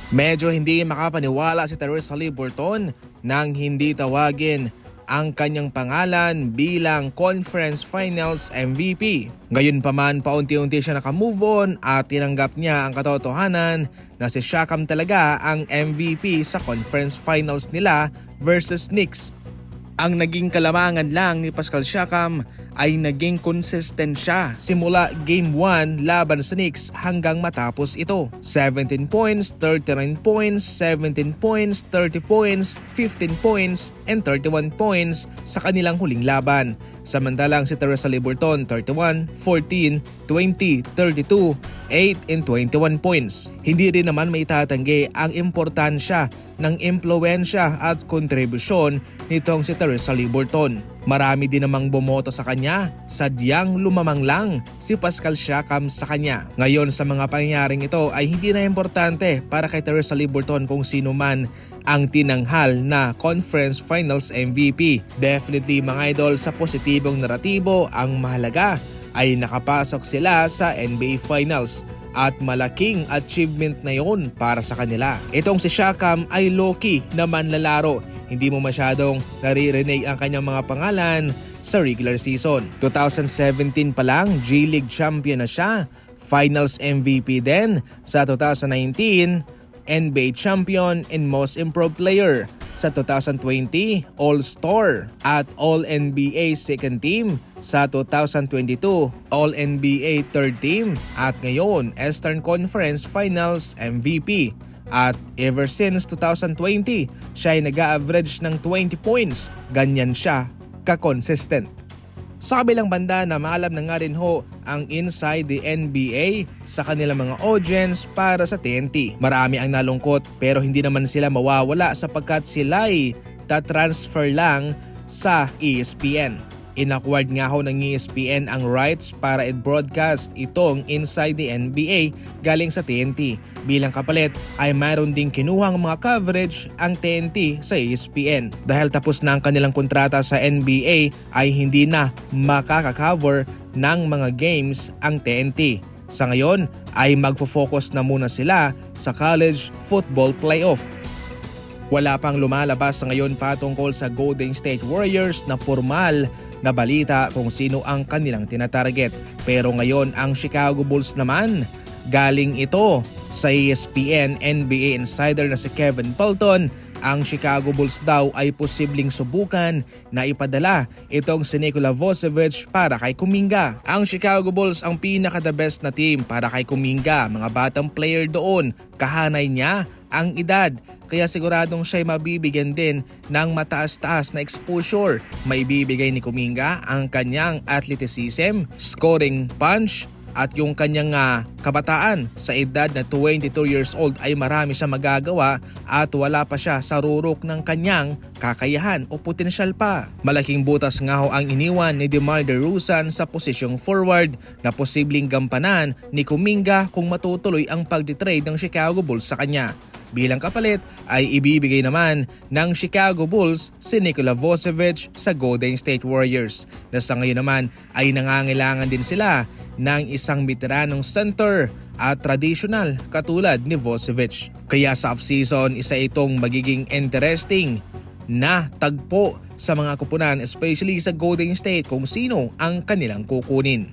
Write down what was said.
Medyo hindi makapaniwala si Therese Haliburton nang hindi tawagin ang kanyang pangalan bilang Conference Finals MVP. Gayunpaman, paunti-unti siya nakamove on at tinanggap niya ang katotohanan na si Siakam talaga ang MVP sa Conference Finals nila versus Knicks. Ang naging kalamangan lang ni Pascal Siakam ay naging consistent siya simula Game 1 laban sa Knicks hanggang matapos ito. 17 points, 39 points, 17 points, 30 points, 15 points, and 31 points sa kanilang huling laban. Samantalang si Therese Haliburton 31, 14, 20, 32, 8, and 21 points. Hindi rin naman may tatanggi ang importansya ng impluwensya at kontribusyon nitong si Therese Haliburton. Marami din namang bumoto sa kanya, sadyang lumamang lang si Pascal Siakam sa kanya. Ngayon sa mga pangyayaring ito ay hindi na importante para kay Therese Haliburton kung sino man ang tinanghal na Conference Finals MVP. Definitely mga idol, sa positibong naratibo ang mahalaga ay nakapasok sila sa NBA Finals. At malaking achievement na yon para sa kanila. Itong si Siakam ay low-key na manlalaro. Hindi mo masyadong naririnig ang kanyang mga pangalan sa regular season. 2017 pa lang, G-League champion na siya. Finals MVP din sa 2019, NBA champion and most improved player. Sa 2020, All-Star at All-NBA second team. Sa 2022, All-NBA third team. At ngayon, Eastern Conference Finals MVP. At ever since 2020, siya ay nag-average ng 20 points. Ganyan siya ka-consistent. Sa kabilang banda na maalam na nga rin ho ang Inside the NBA sa kanilang mga audience para sa TNT. Marami ang nalungkot pero hindi naman sila mawawala sapagkat sila'y tatransfer lang sa ESPN. Inacquired nga ho ng ESPN ang rights para i-broadcast itong Inside the NBA galing sa TNT. Bilang kapalit ay mayroon ding kinuhang mga coverage ang TNT sa ESPN. Dahil tapos na ang kanilang kontrata sa NBA ay hindi na makaka-cover ng mga games ang TNT. Sa ngayon ay magfo-focus na muna sila sa college football playoff. Wala pang lumalabas sa ngayon patungkol sa Golden State Warriors na formal na balita kung sino ang kanilang tinatarget. Pero ngayon ang Chicago Bulls naman, galing ito sa ESPN NBA insider na si Kevin Pelton. Ang Chicago Bulls daw ay posibleng subukan na ipadala itong si Nikola Vucevic para kay Kuminga. Ang Chicago Bulls ang pinaka-the best na team para kay Kuminga. Mga batang player doon, kahanay niya ang edad. Kaya siguradong siya'y mabibigyan din ng mataas-taas na exposure. Maibibigay ni Kuminga ang kanyang athleticism, scoring punch, at yung kanyang kabataan. Sa edad na 22 years old ay marami siya magagawa at wala pa siya sa rurok ng kanyang kakayahan o potensyal pa. Malaking butas nga ho ang iniwan ni DeMar DeRozan sa posisyong forward na posibleng gampanan ni Kuminga kung matutuloy ang pagditrade ng Chicago Bulls sa kanya. Bilang kapalit ay ibibigay naman ng Chicago Bulls si Nikola Vucevic sa Golden State Warriors na sa ngayon naman ay nangangailangan din sila ng isang veteranong center at traditional katulad ni Vucevic. Kaya sa off-season isa itong magiging interesting na tagpo sa mga kupunan especially sa Golden State kung sino ang kanilang kukunin.